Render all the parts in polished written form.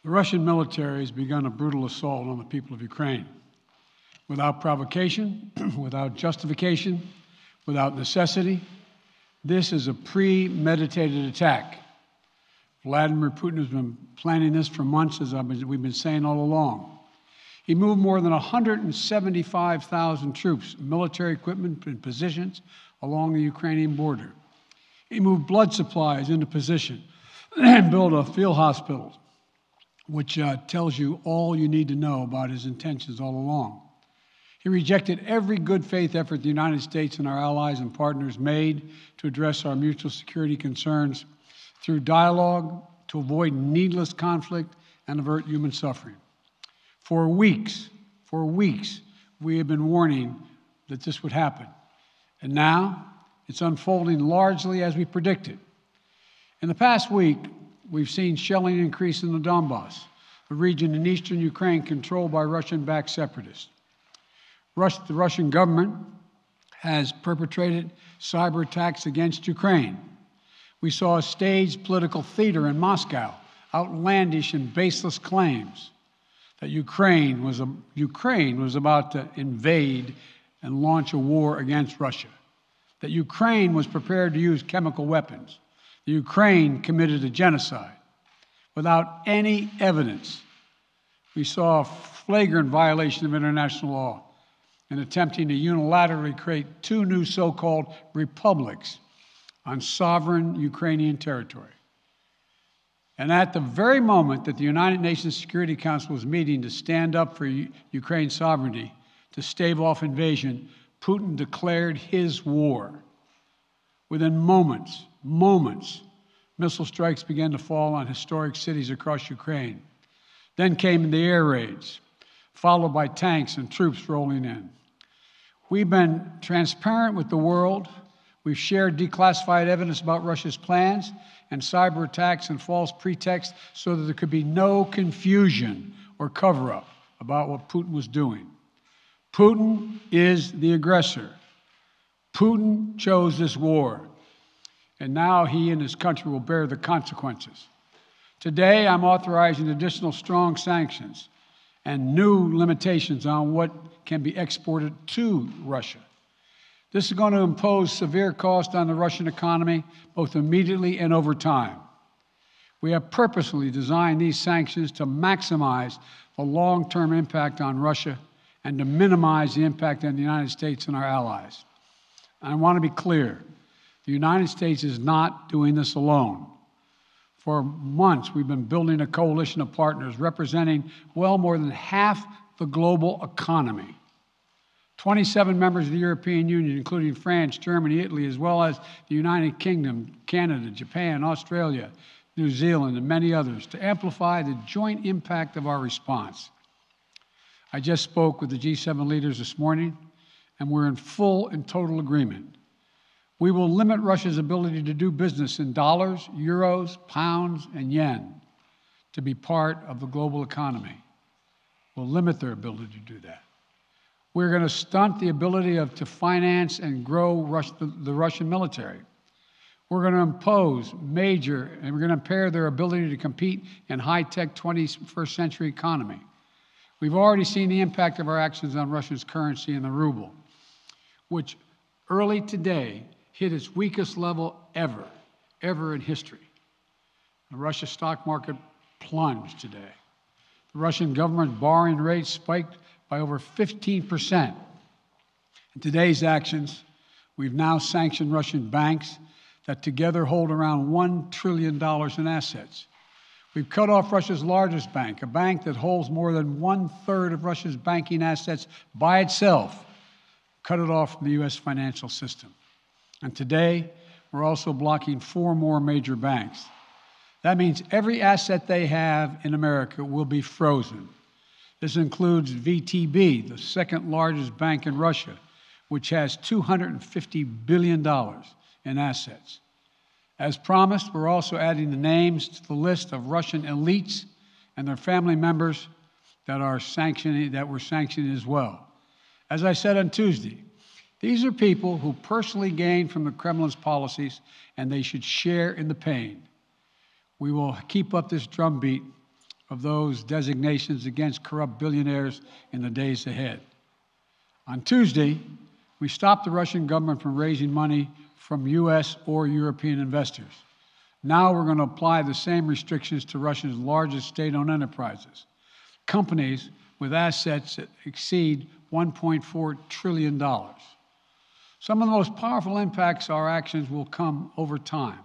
The Russian military has begun a brutal assault on the people of Ukraine. Without provocation, without justification, without necessity, this is a premeditated attack. Vladimir Putin has been planning this for months, as we've been saying all along. He moved more than 175,000 troops, military equipment, and positions along the Ukrainian border. He moved blood supplies into position and built a field hospital, which tells you all you need to know about his intentions all along. He rejected every good faith effort the United States and our allies and partners made to address our mutual security concerns through dialogue to avoid needless conflict and avert human suffering. For weeks, we have been warning that this would happen. And now it's unfolding largely as we predicted. In the past week, we've seen shelling increase in the Donbass, a region in eastern Ukraine controlled by Russian-backed separatists. The Russian government has perpetrated cyber attacks against Ukraine. We saw a staged political theater in Moscow, outlandish and baseless claims that Ukraine was about to invade and launch a war against Russia, that Ukraine was prepared to use chemical weapons, that Ukraine committed a genocide. Without any evidence, we saw a flagrant violation of international law in attempting to unilaterally create two new so-called republics on sovereign Ukrainian territory. And at the very moment that the United Nations Security Council was meeting to stand up for Ukraine's sovereignty, to stave off invasion, Putin declared his war. Within moments, missile strikes began to fall on historic cities across Ukraine. Then came the air raids, followed by tanks and troops rolling in. We've been transparent with the world. We've shared declassified evidence about Russia's plans and cyber attacks and false pretexts so that there could be no confusion or cover-up about what Putin was doing. Putin is the aggressor. Putin chose this war, and now he and his country will bear the consequences. Today, I'm authorizing additional strong sanctions and new limitations on what can be exported to Russia. This is going to impose severe cost on the Russian economy, both immediately and over time. We have purposely designed these sanctions to maximize the long-term impact on Russia and to minimize the impact on the United States and our allies. I want to be clear, the United States is not doing this alone. For months, we've been building a coalition of partners representing well more than half the global economy. 27 members of the European Union, including France, Germany, Italy, as well as the United Kingdom, Canada, Japan, Australia, New Zealand, and many others, to amplify the joint impact of our response. I just spoke with the G7 leaders this morning, and we're in full and total agreement. We will limit Russia's ability to do business in dollars, euros, pounds, and yen to be part of the global economy. We'll limit their ability to do that. We're going to stunt the ability to finance and grow the Russian military. We're going to impose and we're going to impair their ability to compete in high-tech 21st century economy. We've already seen the impact of our actions on Russia's currency and the ruble, which early today hit its weakest level ever in history. The Russia stock market plunged today. The Russian government borrowing rate spiked by over 15%. In today's actions, we've now sanctioned Russian banks that together hold around $1 trillion in assets. We've cut off Russia's largest bank, a bank that holds more than 1/3 of Russia's banking assets by itself, cut it off from the U.S. financial system. And today, we're also blocking 4 more major banks. That means every asset they have in America will be frozen. This includes VTB, the second largest bank in Russia, which has $250 billion in assets. As promised, we're also adding the names to the list of Russian elites and their family members that we're sanctioning as well. As I said on Tuesday, these are people who personally gain from the Kremlin's policies, and they should share in the pain. We will keep up this drumbeat of those designations against corrupt billionaires in the days ahead. On Tuesday, we stopped the Russian government from raising money from U.S. or European investors. Now we're going to apply the same restrictions to Russia's largest state-owned enterprises, companies with assets that exceed $1.4 trillion. Some of the most powerful impacts of our actions will come over time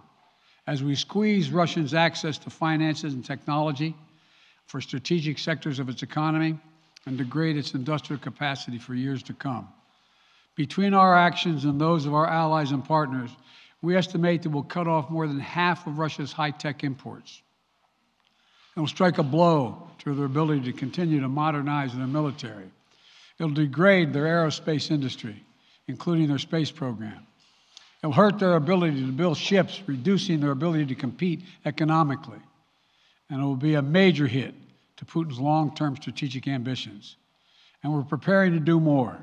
as we squeeze Russia's access to finances and technology for strategic sectors of its economy and degrade its industrial capacity for years to come. Between our actions and those of our allies and partners, we estimate that we'll cut off more than half of Russia's high-tech imports. It will strike a blow to their ability to continue to modernize their military. It'll degrade their aerospace industry, including their space program. It'll hurt their ability to build ships, reducing their ability to compete economically. And it will be a major hit to Putin's long-term strategic ambitions. And we're preparing to do more.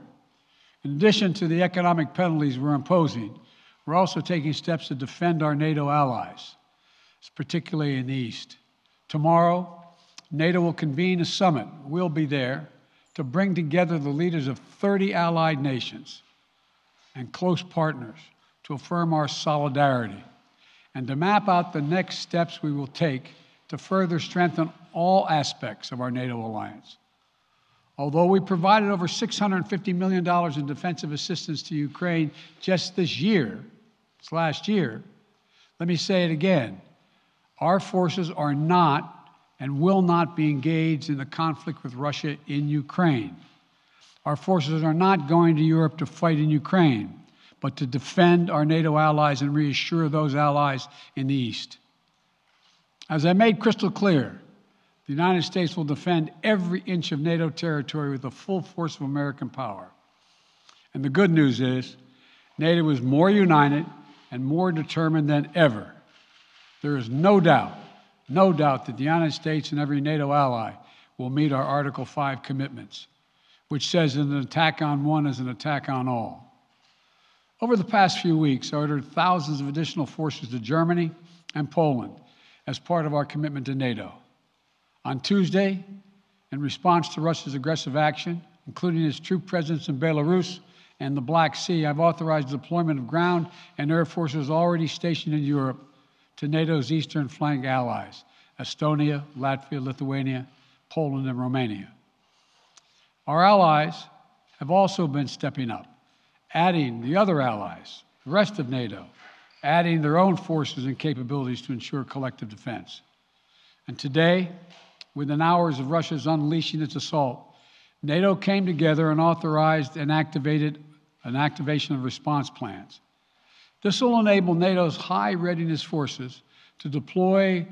In addition to the economic penalties we're imposing, we're also taking steps to defend our NATO allies, particularly in the East. Tomorrow, NATO will convene a summit. We'll be there to bring together the leaders of 30 allied nations and close partners to affirm our solidarity and to map out the next steps we will take to further strengthen all aspects of our NATO alliance. Although we provided over $650 million in defensive assistance to Ukraine just this last year, let me say it again. Our forces are not and will not be engaged in the conflict with Russia in Ukraine. Our forces are not going to Europe to fight in Ukraine, but to defend our NATO allies and reassure those allies in the East. As I made crystal clear, the United States will defend every inch of NATO territory with the full force of American power. And the good news is, NATO is more united and more determined than ever. There is no doubt that the United States and every NATO ally will meet our Article 5 commitments, which says that an attack on one is an attack on all. Over the past few weeks, I ordered thousands of additional forces to Germany and Poland as part of our commitment to NATO. On Tuesday, in response to Russia's aggressive action, including its troop presence in Belarus and the Black Sea, I've authorized the deployment of ground and air forces already stationed in Europe to NATO's eastern flank allies, Estonia, Latvia, Lithuania, Poland, and Romania. Our allies have also been stepping up, adding the other allies, the rest of NATO, adding their own forces and capabilities to ensure collective defense. And today, within hours of Russia's unleashing its assault, NATO came together and authorized and activated an activation of response plans. This will enable NATO's high readiness forces to deploy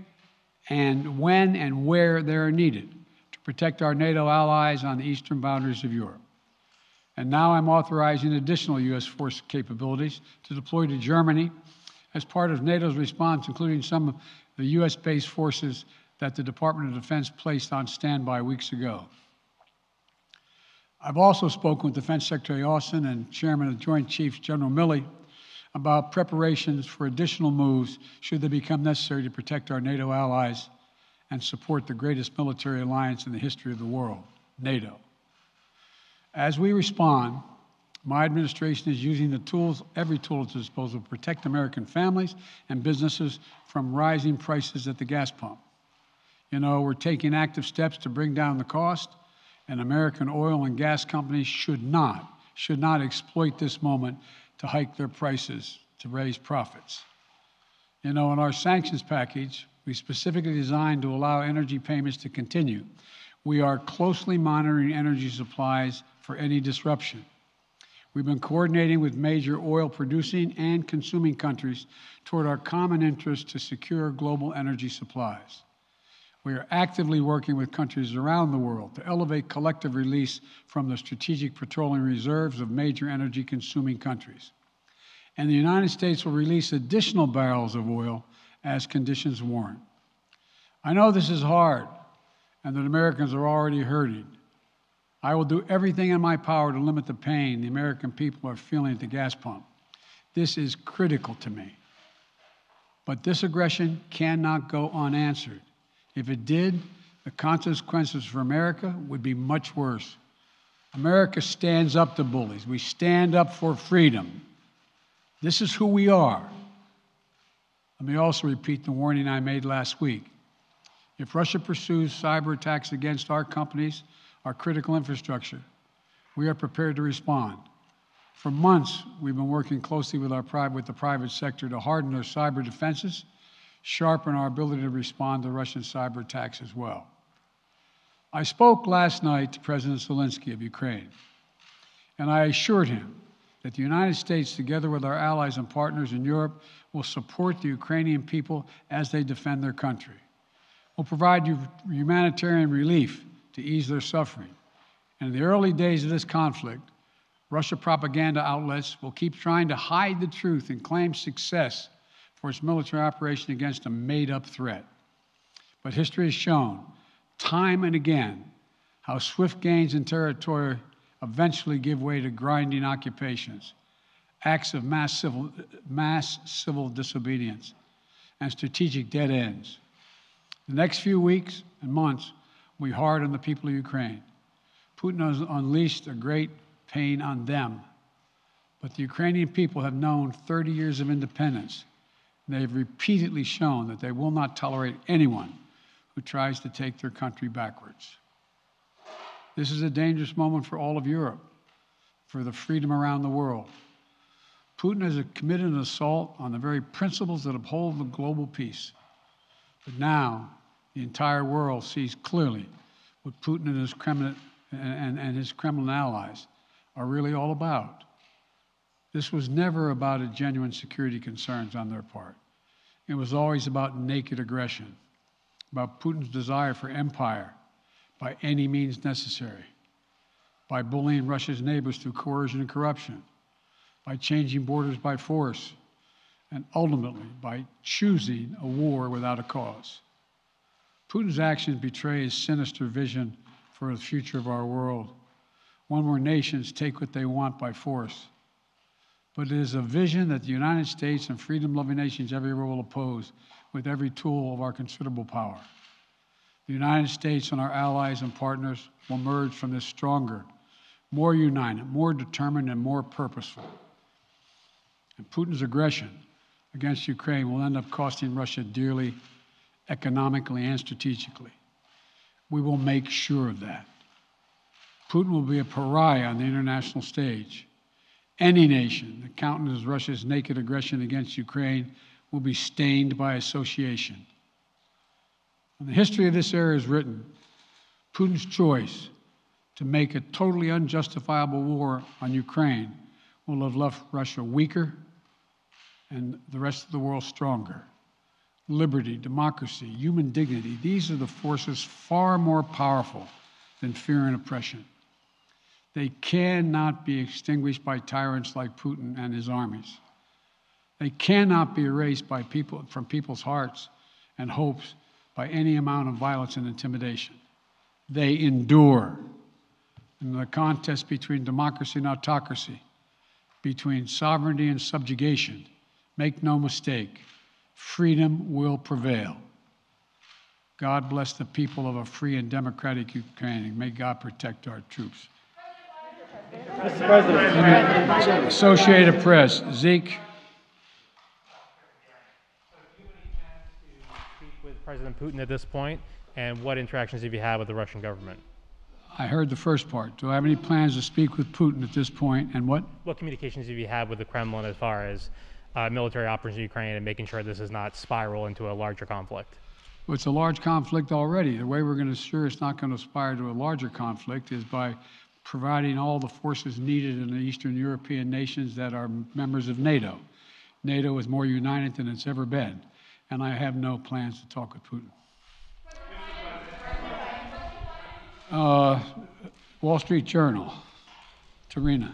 and when and where they are needed to protect our NATO allies on the eastern boundaries of Europe. And now I'm authorizing additional U.S. force capabilities to deploy to Germany as part of NATO's response, including some of the U.S.-based forces that the Department of Defense placed on standby weeks ago. I've also spoken with Defense Secretary Austin and Chairman of the Joint Chiefs, General Milley, about preparations for additional moves should they become necessary to protect our NATO allies and support the greatest military alliance in the history of the world, NATO. As we respond, my administration is using the tools, every tool at its disposal to protect American families and businesses from rising prices at the gas pump. You know, we're taking active steps to bring down the cost, and American oil and gas companies should not exploit this moment to hike their prices to raise profits. You know, in our sanctions package, we specifically designed to allow energy payments to continue. We are closely monitoring energy supplies for any disruption. We've been coordinating with major oil-producing and consuming countries toward our common interest to secure global energy supplies. We are actively working with countries around the world to elevate collective release from the strategic petroleum reserves of major energy-consuming countries. And the United States will release additional barrels of oil as conditions warrant. I know this is hard and that Americans are already hurting. I will do everything in my power to limit the pain the American people are feeling at the gas pump. This is critical to me. But this aggression cannot go unanswered. If it did, the consequences for America would be much worse. America stands up to bullies. We stand up for freedom. This is who we are. Let me also repeat the warning I made last week. If Russia pursues cyber attacks against our companies, our critical infrastructure, we are prepared to respond. For months, we've been working closely with the private sector to harden their cyber defenses, sharpen our ability to respond to Russian cyber attacks as well. I spoke last night to President Zelensky of Ukraine, and I assured him that the United States, together with our allies and partners in Europe, will support the Ukrainian people as they defend their country. We'll provide humanitarian relief to ease their suffering. And in the early days of this conflict, Russia propaganda outlets will keep trying to hide the truth and claim success for its military operation against a made-up threat. But history has shown, time and again, how swift gains in territory eventually give way to grinding occupations, acts of mass civil disobedience, and strategic dead ends. The next few weeks and months will be hard on the people of Ukraine. Putin has unleashed a great pain on them, but the Ukrainian people have known 30 years of independence. They have repeatedly shown that they will not tolerate anyone who tries to take their country backwards. This is a dangerous moment for all of Europe, for the freedom around the world. Putin has committed an assault on the very principles that uphold the global peace. But now, the entire world sees clearly what Putin and his Kremlin allies are really all about. This was never about a genuine security concerns on their part. It was always about naked aggression, about Putin's desire for empire by any means necessary, by bullying Russia's neighbors through coercion and corruption, by changing borders by force, and ultimately by choosing a war without a cause. Putin's actions betray his sinister vision for the future of our world, one where nations take what they want by force. But it is a vision that the United States and freedom-loving nations everywhere will oppose with every tool of our considerable power. The United States and our allies and partners will emerge from this stronger, more united, more determined, and more purposeful. And Putin's aggression against Ukraine will end up costing Russia dearly, economically and strategically. We will make sure of that. Putin will be a pariah on the international stage. Any nation that countenances Russia's naked aggression against Ukraine will be stained by association. When the history of this era is written, Putin's choice to make a totally unjustifiable war on Ukraine will have left Russia weaker and the rest of the world stronger. Liberty, democracy, human dignity, these are the forces far more powerful than fear and oppression. They cannot be extinguished by tyrants like Putin and his armies. They cannot be erased by from people's hearts and hopes by any amount of violence and intimidation. They endure. In the contest between democracy and autocracy, between sovereignty and subjugation, make no mistake, freedom will prevail. God bless the people of a free and democratic Ukraine, and may God protect our troops. Mr. President. Associated Press, Zeke. Do you have any plans to speak with President Putin at this point, and what interactions have you had with the Russian government? I heard the first part. Do I have any plans to speak with Putin at this point, and what? What communications have you had with the Kremlin as far as military operations in Ukraine and making sure this does not spiral into a larger conflict? Well, it's a large conflict already. The way we're going to ensure it's not going to aspire to a larger conflict is by providing all the forces needed in the Eastern European nations that are members of NATO. NATO is more united than it's ever been, and I have no plans to talk with Putin. Wall Street Journal, Tarina.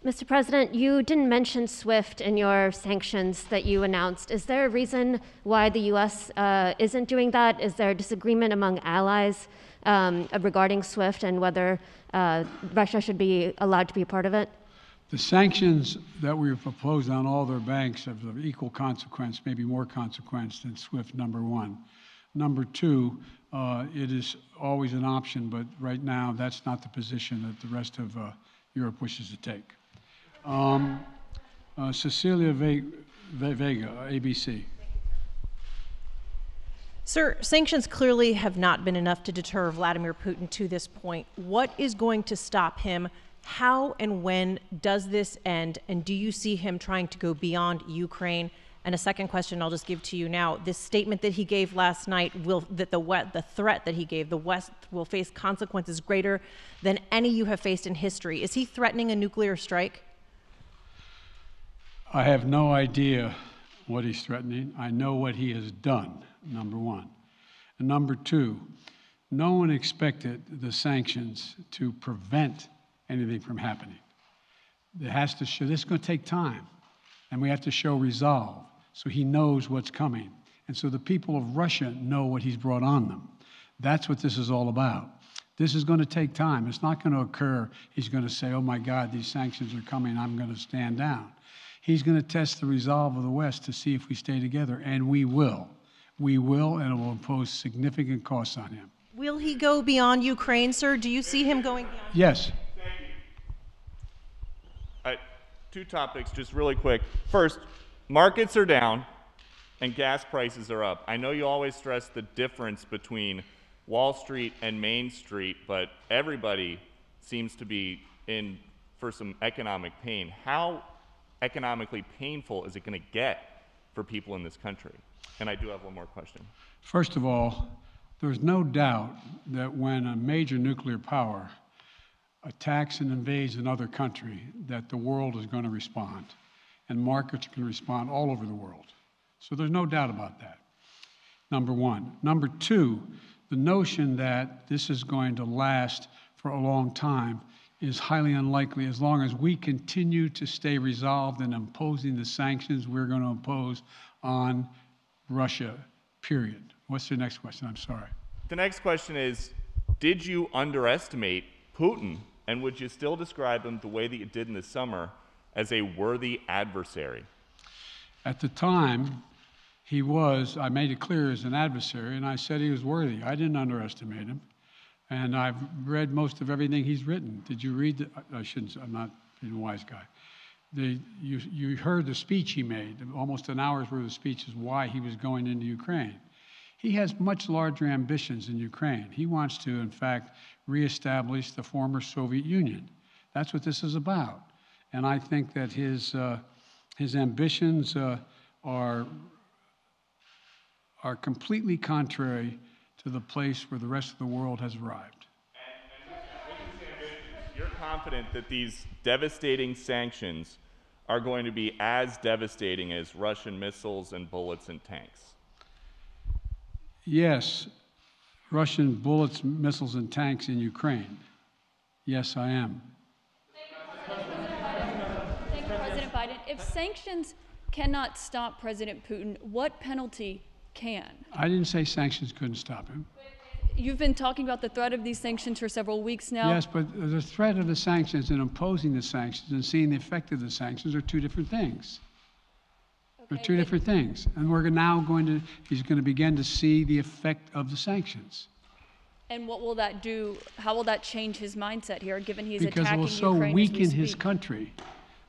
Mr. President, you didn't mention SWIFT in your sanctions that you announced. Is there a reason why the U.S. Isn't doing that? Is there a disagreement among allies regarding SWIFT and whether Russia should be allowed to be a part of it? The sanctions that we've proposed on all their banks have of equal consequence, maybe more consequence than SWIFT, number one. Number two, it is always an option, but right now that's not the position that the rest of Europe wishes to take. Cecilia Vega, ABC. Sir, sanctions clearly have not been enough to deter Vladimir Putin to this point. What is going to stop him? How and when does this end? And do you see him trying to go beyond Ukraine? And a second question I'll just give to you now. This statement that he gave last night, the threat that he gave, the West will face consequences greater than any you have faced in history. Is he threatening a nuclear strike? I have no idea what he's threatening. I know what he has done, number one. And number two, no one expected the sanctions to prevent anything from happening. It has to show, this is going to take time, and we have to show resolve so he knows what's coming. And so the people of Russia know what he's brought on them. That's what this is all about. This is going to take time. It's not going to occur, he's going to say, oh my God, these sanctions are coming, I'm going to stand down. He's going to test the resolve of the West to see if we stay together, and we will. We will, and it will impose significant costs on him. Will he go beyond Ukraine, sir? Do you see him going beyond? Yes. Two topics, just really quick. First, markets are down and gas prices are up. I know you always stress the difference between Wall Street and Main Street, but everybody seems to be in for some economic pain. How economically painful is it going to get for people in this country? And I do have one more question. First of all, there's no doubt that when a major nuclear power attacks and invades another country, that the world is going to respond, and markets can respond all over the world. So there's no doubt about that, number one. Number two, the notion that this is going to last for a long time is highly unlikely as long as we continue to stay resolved in imposing the sanctions we're going to impose on Russia, period. What's the next question? I'm sorry. The next question is, did you underestimate Putin, and would you still describe him the way that you did in the summer as a worthy adversary? At the time, he was, I made it clear, as an adversary, and I said he was worthy. I didn't underestimate him. And I've read most of everything he's written. Did you read I shouldn't, I'm not being a wise guy. You heard the speech he made, almost an hour's worth of speech is why he was going into Ukraine. He has much larger ambitions in Ukraine. He wants to, in fact, reestablish the former Soviet Union. That's what this is about. And I think that his ambitions are completely contrary to the place where the rest of the world has arrived. You're confident that these devastating sanctions are going to be as devastating as Russian missiles and bullets and tanks? Yes, Russian bullets, missiles, and tanks in Ukraine. Yes, I am. Thank you, President Biden. If sanctions cannot stop President Putin, what penalty can? I didn't say sanctions couldn't stop him. You've been talking about the threat of these sanctions for several weeks now. Yes, but the threat of the sanctions and imposing the sanctions and seeing the effect of the sanctions are two different things. They're two different things. And we're now he's going to begin to see the effect of the sanctions. And what will that do? How will that change his mindset here, given he's Because it attacking will so Ukraine as we weaken his speak? country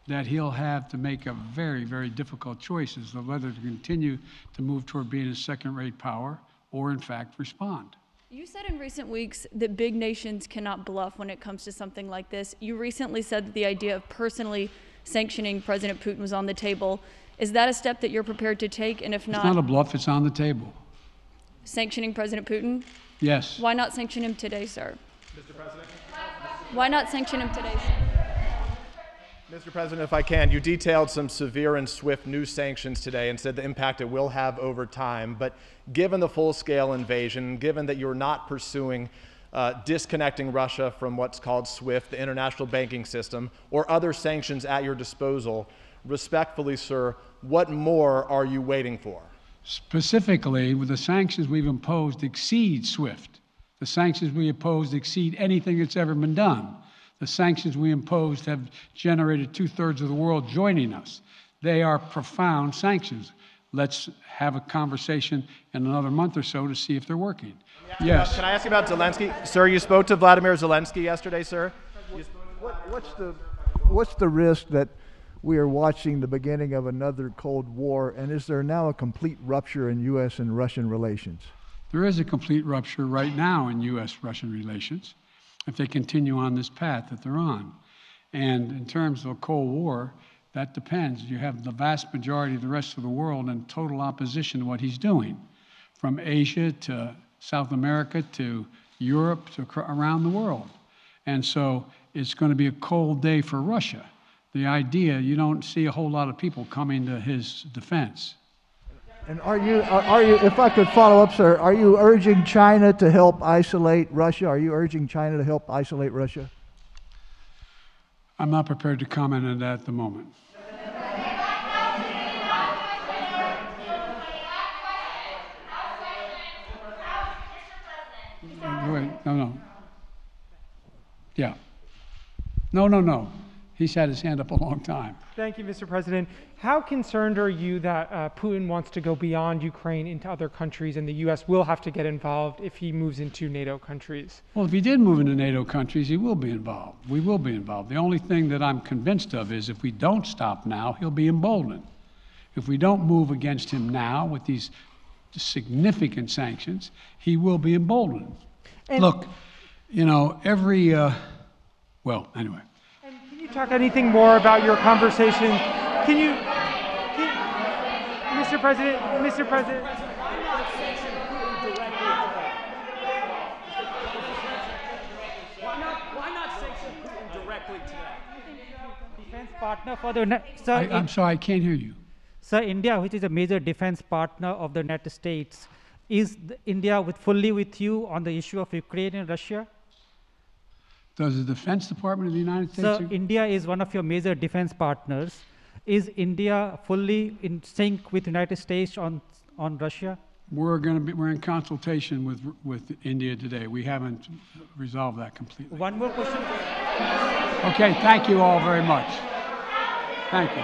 that he'll have to make a very, very difficult choices of whether to continue to move toward being a second-rate power or, in fact, respond. You said in recent weeks that big nations cannot bluff when it comes to something like this. You recently said that the idea of personally sanctioning President Putin was on the table. Is that a step that you're prepared to take? And if It's not a bluff, it's on the table. sanctioning President Putin? Yes. Why not sanction him today, sir? Mr. President? Why not sanction him today, sir? Mr. President, if I can, you detailed some severe and swift new sanctions today and said the impact it will have over time. But given the full-scale invasion, given that you're not pursuing disconnecting Russia from what's called SWIFT, the international banking system, or other sanctions at your disposal, respectfully, sir, what more are you waiting for? Specifically, with the sanctions we've imposed exceed SWIFT. The sanctions we imposed exceed anything that's ever been done. The sanctions we imposed have generated 2/3 of the world joining us. They are profound sanctions. Let's have a conversation in another month or so to see if they're working. Yes. Can I ask you about Zelensky? Sir, you spoke to Vladimir Zelensky yesterday, sir? What's the risk that we are watching the beginning of another Cold War, and is there now a complete rupture in U.S. and Russian relations? There is a complete rupture right now in U.S.-Russian relations if they continue on this path that they're on. And in terms of a Cold War, that depends. You have the vast majority of the rest of the world in total opposition to what he's doing, from Asia to South America to Europe to around the world. And so it's going to be a cold day for Russia. The idea, you don't see a whole lot of people coming to his defense. And are you, if I could follow up, sir, are you urging China to help isolate Russia? Are you urging China to help isolate Russia? I'm not prepared to comment on that at the moment. Wait, no. Yeah. No. He's had his hand up a long time. Thank you, Mr. President. How concerned are you that Putin wants to go beyond Ukraine into other countries, and the U.S. will have to get involved if he moves into NATO countries? Well, if he did move into NATO countries, he will be involved. We will be involved. The only thing that I'm convinced of is if we don't stop now, he'll be emboldened. If we don't move against him now with these significant sanctions, he will be emboldened. Look, you know, well, anyway. And can you talk anything more about your conversation? Mr. President. Why not sanction Putin directly today? Defense partner for the sir. I'm sorry, I can't hear you. Sir, India, which is a major defense partner of the United States, is India fully with you on the issue of Ukraine and Russia? Does the Defense Department of the United States? Sir, India is one of your major defense partners. Is India fully in sync with the United States on Russia? We're in consultation with India today. We haven't resolved that completely. One more question. Okay, thank you all very much. Thank you.